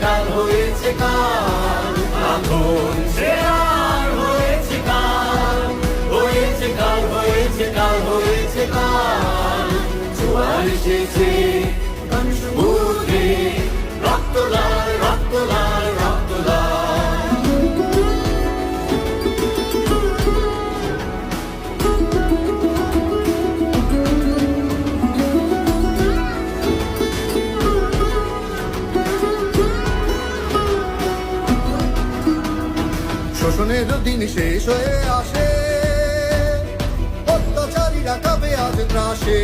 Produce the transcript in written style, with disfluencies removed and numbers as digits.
কাল হয়েছে কাল, এখন সে আর হয়েছে কাল, হয়েছে কাল, হয়েছে কাল, হয়েছে কাল। জোয়ার এসেছে বুকে, রক্ত লাল, রক্ত লাল, রক্ত লাল। শোষণের দিন শেষ হয়ে আসে, অত্যাচারীরা কবে আজ ত্রাসে।